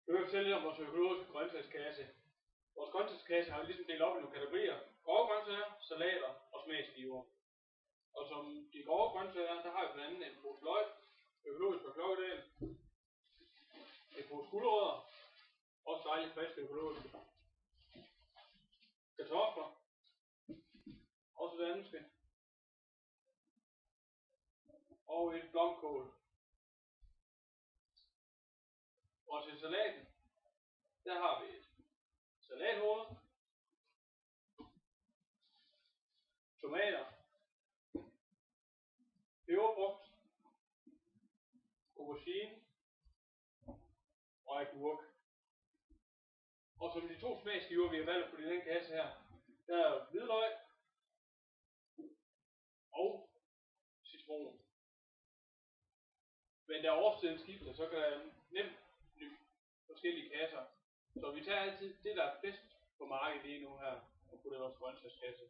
Jeg vil fortælle lidt om vores økologiske grøntsagskasse. Vores grøntsagskasse har vi ligesom delt op i nogle kategorier. Grove grøntsager, salater og smagsgiver. Og som de grove grøntsager, der har vi blandt andet en pose løg, økologisk fra Klokkedal, en pose gulerødder, også dejligt frisk økologisk. Kartofler, også danske. Og et blomkål. Og til salaten, der har vi et salathoved, tomater, peberfrugt, aubergine og agurk. Og som de to smagsgiver, vi har valgt at putte i den kasse her, der er hvidløg og citron. Men da årstiden skifter, så kan der nemt blive forskellige kasser. Så vi tager altid det, der er bedst på markedet lige nu her, og putter i vores grøntsagskasse.